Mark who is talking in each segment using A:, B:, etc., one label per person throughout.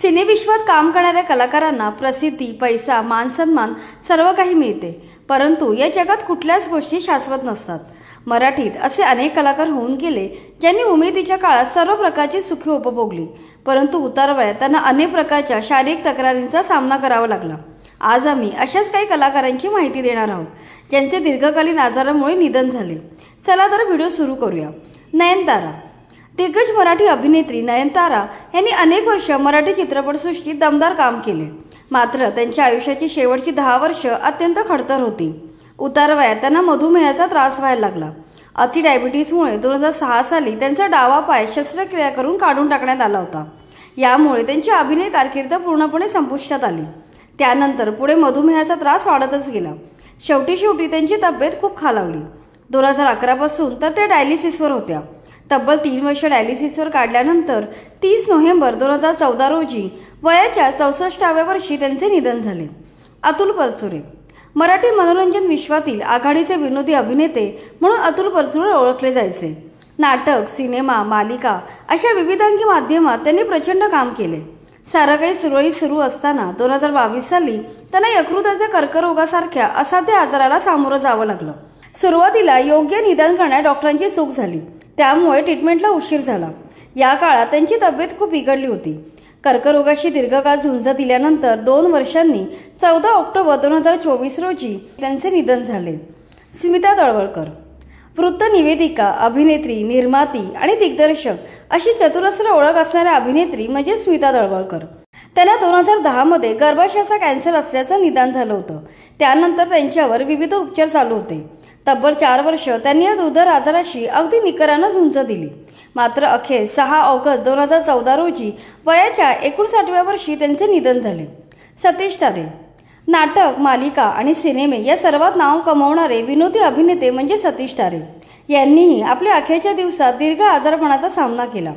A: सिनेविश्वात काम करणाऱ्या कलाकारांना प्रसिद्धी, पैसा, मान-सन्मान सर्व काही मिळते, परंतु या जगात कुठल्याच गोष्टी शाश्वत नसतात। मराठीत असे अनेक कलाकार होऊन गेले ज्यांनी उमेदीच्या काळात सर्व प्रकारची सुखे उपभोगली, परंतु उतारवयात त्यांना अनेक प्रकारच्या शारीरिक तक्रारींचा सामना करावा लागला। आज आम्ही अशाच काही कलाकारांची माहिती देणार आहोत ज्यांचे दीर्घकालीन आजारामुळे निधन झाले। चला तर व्हिडिओ सुरू करूया। नयनतारा। दिग्गज मराठी अभिनेत्री नयनतारा यांनी अनेक वर्ष मराठी चित्रपटसृष्टीत दमदार काम केले, मात्र त्यांच्या आयुष्याची शेवटची 10 वर्ष अत्यंत खडतर होती। उतारवयात त्यांना मधुमेहाचा त्रास व्हायला लागला। अति डायबिटीजमुळे 2006 साली त्यांचा डावा पाय शस्त्रक्रिया करून काढून टाकण्यात आला होता। यामुळे त्यांची अभिनय कारकीर्द पूर्णपणे संपुष्टात आली। त्यानंतर पुढे मधुमेहाचा त्रास वाढतच गेला। शेवटी त्यांची तब्येत खूप खालावली। 2011 पासून तर त्या डायलिसिसवर होत्या। तब्बल 3 वर्ष डायलिसिसवर काढल्यानंतर 30 नोव्हेंबर 2014 रोजी वयाच्या 64व्या वर्षी त्यांचे निधन झाले। अतुल परचुरे। मराठी मनोरंजन विश्वातील आघाडीचे विनोदी अभिनेते म्हणून अतुल परचुरे ओळखले जायचे। नाटक, सिनेमा, मालिका अशा विविधांगी माध्यमात त्यांनी प्रचंड काम केले। सारं काही सुरळीत सुरू असताना 2022 साली त्यांना यकृताच्या कर्करोगासारख्या असाध्य आजाराला सामोरं जावं लागलं। सुरुवातीला योग्य निदान करण्यात डॉक्टरांची चूक झाली, त्यामुळे ट्रीटमेंटला उशीर झाला। या काळात त्यांची तब्येत खूप बिघडली होती। कर्करोगाशी दीर्घकाळ झुंज दिल्यानंतर 2 वर्षांनी 14 ऑक्टोबर 2024 रोजी त्यांचे निधन झाले। स्मिता तळवलकर। वृत्त निवेदिका, अभिनेत्री, निर्माती आणि दिग्दर्शक अशी चतुरस्र ओळख असणाऱ्या अभिनेत्री म्हणजे स्मिता तळवलकर। त्यांना 2010 मध्ये गर्भाशयाचा कॅन्सर असल्याचं निदान झालं होतं। त्यानंतर त्यांच्यावर विविध उपचार चालू होते। तब्बल 4 वर्ष त्यांनी या दुर्धर आजाराशी अगदी निकरानं झुंज दिली, मात्र अखेर 6 ऑगस्ट 2014 रोजी वयाच्या 59व्या वर्षी त्यांचे निधन झाले। सतीश तारे। नाटक, मालिका आणि सिनेमे या सर्वात नाव कमावणारे विनोदी अभिनेते म्हणजे सतीश तारे यांनीही आपल्या अखेरच्या दिवसात दीर्घ आजारपणाचा सामना केला।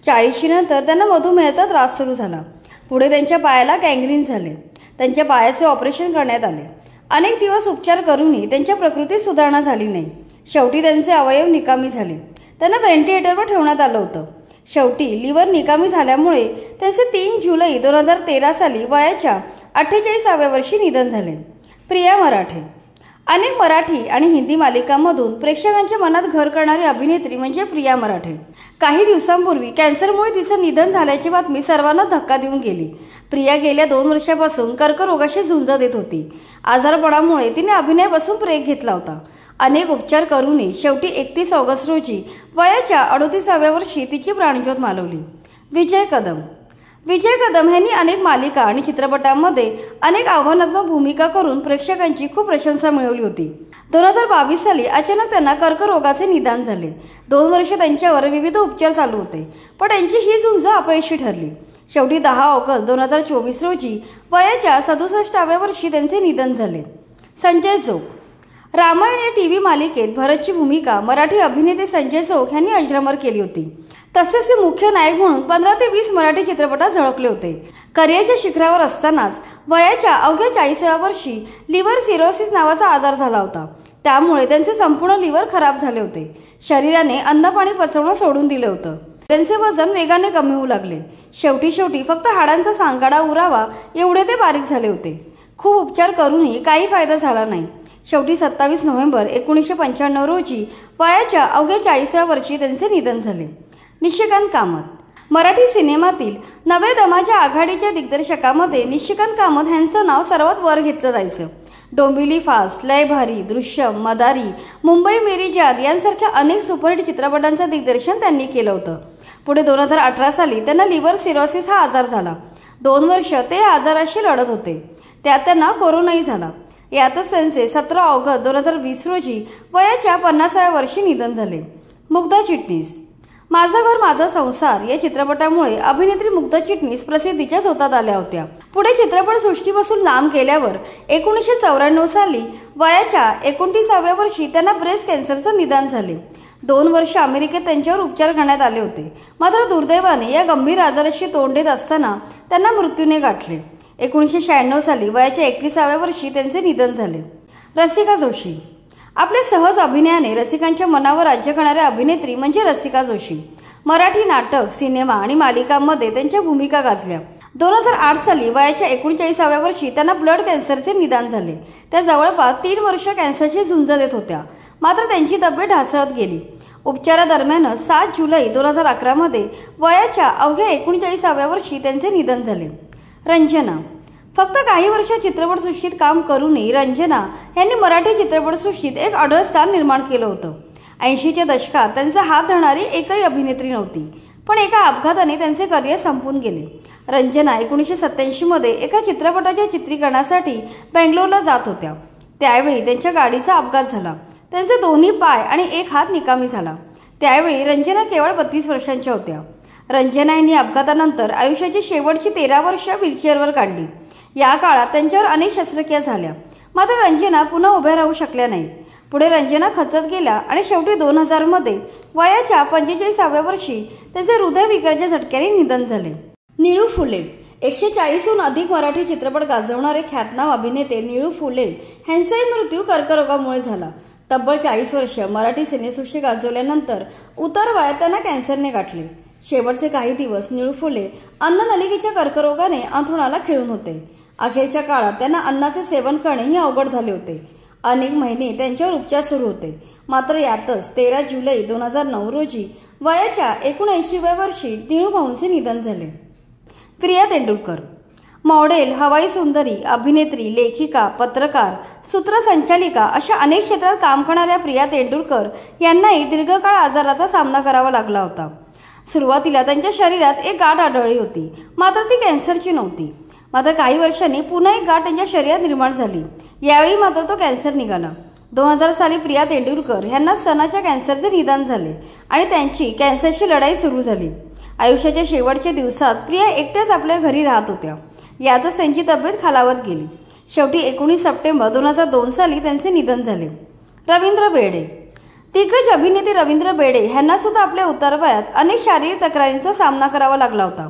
A: 40 नंतर त्यांना मधुमेहाचा त्रास सुरू झाला। पुढे त्यांच्या पायाला गँग्रीन झाले। त्यांच्या पायाचे ऑपरेशन करण्यात आले। अनेक दिवस उपचार करूनही त्यांच्या प्रकृतीत सुधारणा झाली नाही। शेवटी त्यांचे अवयव निकामी झाले। त्यांना व्हेंटिलेटरवर ठेवण्यात आलं होतं। शेवटी लिव्हर निकामी झाल्यामुळे त्यांचे 3 जुलै 2013 साली वयाच्या 48व्या वर्षी निधन झाले। प्रिया मराठे। अनेक मराठी आणि हिंदी मालिकांमधून प्रेक्षकांच्या मनात घर करणारी अभिनेत्री म्हणजे प्रिया मराठे। काही दिवसांपूर्वी कॅन्सरमुळे तिचं निधन झाल्याची बातमी सर्वांना धक्का देऊन गेली। प्रिया गेल्या 2 वर्षापासून कर्करोगाशी झुंज देत होती। आजारपणामुळे तिने अभिनयापासून ब्रेक घेतला होता। अनेक उपचार करूनही शेवटी 31 ऑगस्ट रोजी वयाच्या 38व्या वर्षी तिची प्राणज्योत मालवली। विजय कदम। विजय कदम यांनी अनेक मालिका आणि चित्रपटांमध्ये अनेक आव्हानात्मक भूमिका करून प्रेक्षकांची खूप प्रशंसा मिळवली होती। 2022 साली अचानक त्यांना कर्करोगाचे निदान झाले। 2 वर्ष त्यांच्यावर विविध उपचार चालू होते, पण त्यांची ही झुंज अपयशी ठरली। शेवटी 10 ऑगस्ट 2024 रोजी वयाच्या 67व्या वर्षी त्यांचे निधन झाले। संजय जोग। रामायण या टीव्ही मालिकेत भरतची भूमिका मराठी अभिनेते संजय जोग यांनी अजरामर केली होती। तसेच ते मुख्य नायक म्हणून 15 ते 20 मराठी चित्रपटात झळकले होते। करिअरच्या शिखरावर असतानाच वयाच्या अवघ्या 40व्या वर्षी लिव्हर सिरोसिस नावाचा आजार झाला होता। त्यामुळे त्यांचे संपूर्ण लिव्हर खराब झाले होते। शरीराने अन्न पाणी पचवणं सोडून दिले होतं। त्यांचे वजन वेगाने कमी होऊ लागले। शेवटी फक्त हाडांचा सांगाडा उरावा एवढे ते बारीक झाले होते। खूप उपचार करूनही काही फायदा झाला नाही। शेवटी 27 नोव्हेंबर 1995 रोजी वयाच्या अवघ्या 40व्या वर्षी त्यांचे निधन झाले। निशिकांत कामत। मराठी सिनेमातील नव्या दमाच्या आघाडीच्या दिग्दर्शकामध्ये निशिकांत कामत यांचं नाव सर्वात वर घेतलं जायचं। डोंबिवली फास्ट, लय भारी, दृश्यम, मदारी, मुंबई मेरी जान यांसारख्या अनेक सुपरहिट चित्रपटांचं दिग्दर्शन त्यांनी केलं होतं। पुढे 2018 साली त्यांना लिव्हर सिरोसिस हा आजार झाला। 2 वर्ष ते आजाराशी लढत होते। त्यात त्यांना कोरोनाही झाला। यातच त्यांचे 17 ऑगस्ट 2020 रोजी वयाच्या 50व्या वर्षी निधन झाले। मुग्धा चिटणीस। माझं घर माझा संसार या चित्रपटामुळे अभिनेत्री मुग्धा चिटणीस प्रसिद्धीच्या झोतात आल्या होत्या। पुढे चित्रपट सृष्टीपासून लांब गेल्यावर 1994 साली वयाच्या 29व्या वर्षी त्यांना ब्रेस्ट कॅन्सरचं निदान झाले। 2 वर्ष अमेरिकेत त्यांच्यावर उपचार करण्यात आले होते, मात्र दुर्दैवाने या गंभीर आजाराशी तोंड देत असताना त्यांना मृत्यूने गाठले। 1996 साली वयाच्या 31व्या वर्षी त्यांचे निधन झाले। रसिका जोशी। आपल्या सहज अभिनयाने रसिकांच्या मनावर राज्य करणाऱ्या अभिनेत्री म्हणजे रसिका जोशी। मराठी नाटक, सिनेमा आणि मालिकांमध्ये त्यांच्या भूमिका गाजल्या। 2008 साली वयाच्या 39व्या वर्षी त्यांना ब्लड कॅन्सरचे निदान झाले। त्या जवळपास 3 वर्ष कॅन्सरशी झुंज देत होत्या, मात्र त्यांची तब्येत ढासळत गेली। उपचारादरम्यान 7 जुलै 2011 मध्ये वयाच्या अवघ्या 39व्या वर्षी त्यांचे निधन झाले। रंजना फक्त काही वर्ष चित्रपटसृष्टीत काम करूनही रंजना यांनी मराठी चित्रपटसृष्टीत एक अढळ स्थान निर्माण केलं होतं। 80च्या दशकात त्यांचा हात धरणारी एकही अभिनेत्री नव्हती, पण एका अपघाताने त्यांचे करिअर संपून गेले। रंजना 1987 मध्ये एका चित्रपटाच्या चित्रीकरणासाठी बेंगलोरला जात होत्या। त्यावेळी त्यांच्या गाडीचा अपघात झाला। त्यांचे दोन्ही पाय आणि एक हात निकामी झाला। त्यावेळी रंजना केवळ 32 वर्षांच्या होत्या। रंजना यांनी अपघातानंतर आयुष्याची शेवटची 13 वर्ष व्हीलचेअरवर काढली। या काळात त्यांच्यावर अनेक शस्त्रक्रिया झाल्या, मात्र रंजना पुन्हा उभ्या राहू शकल्या नाहीत। पुढे रंजना खचत गेल्या आणि शेवटी 2000 मध्ये वयाच्या 45व्या वर्षी त्यांचे हृदयविकाराच्या झटक्याने निधन झाले। नीळू फुले 140हून अधिक मराठी चित्रपट गाजवणारे ख्यातनाम अभिनेते नीळू फुले यांचाही मृत्यू कर्करोगामुळे झाला। तब्बल 40 वर्ष मराठी सिनेसृष्टी गाजवल्यानंतर उतार वयात त्यांना कॅन्सरने गाठले। शेवटचे काही दिवस नीळू फुले अन्ननलिकेच्या कर्करोगाने अंथरुणाला खिळून होते। अखेरच्या काळात त्यांना अन्नाचे सेवन करणेही अवघड झाले होते। अनेक महिने त्यांच्यावर उपचार सुरू होते, मात्र यातच 13 जुलै 2009 रोजी वयाच्या 79व्या वर्षी नीळू भाऊंचे निधन झाले। प्रिया तेंडुलकर मॉडेल, हवाई सुंदरी, अभिनेत्री, लेखिका, पत्रकार, सूत्रसंचालिका अशा अनेक क्षेत्रात काम करणाऱ्या प्रिया तेंडुलकर यांनाही दीर्घकाळ आजाराचा सामना करावा लागला होता। सुरुवातीला त्यांच्या शरीरात एक गाठ आढळली होती, मात्र ती कॅन्सरची नव्हती। मात्र काही वर्षांनी पुन्हा एक गाठ त्यांच्या शरीरात निर्माण झाली। यावेळी मात्र तो कॅन्सर निघाला। 2000 साली प्रिया तेंडुलकर यांना स्तनाच्या कॅन्सरचे निदान झाले आणि त्यांची कॅन्सरशी लढाई सुरू झाली। आयुष्याच्या शेवटच्या दिवसात प्रिया एकट्याच आपल्या घरी राहत होत्या। यातच त्यांची तब्येत खालावत गेली। शेवटी 19 सप्टेंबर 2002 साली त्यांचे निधन झाले। रवींद्र बेर्डे दिग्गज अभिनेते रवींद्र बेर्डे यांना सुद्धा आपल्या उतारवयात अनेक शारीरिक तक्रारींचा सामना करावा लागला होता।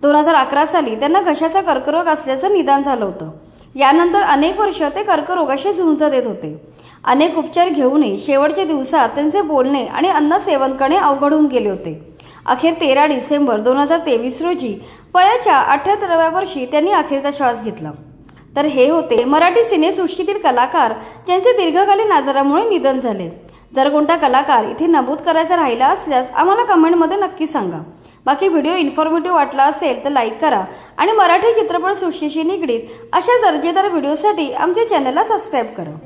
A: 2011 साली त्यांना घशाचा कर्करोग असल्याचं निदान झालं होतं। यानंतर अनेक वर्ष ते कर्करोगाशी झुंज देत होते। अनेक उपचार घेऊनही शेवटच्या दिवसात त्यांचे बोलणे आणि अन्न सेवन करणे अवघड होऊन गेले होते। अखेर 13 डिसेंबर 2023 रोजी वयाच्या 78व्या वर्षी त्यांनी अखेरचा श्वास घेतला। तर हे होते मराठी सिनेसृष्टीतील कलाकार ज्यांचे दीर्घकालीन आजारामुळे निधन झाले। जर कोणता कलाकार इथे नमूद करायचा राहिला असल्यास आम्हाला कमेंटमध्ये नक्की सांगा। बाकी व्हिडिओ इन्फॉर्मेटिव्ह वाटला असेल तर लाईक करा आणि मराठी चित्रपट सृष्टीशी निगडीत अशा दर्जेदार व्हिडिओसाठी आमच्या चॅनलला सबस्क्राईब करा।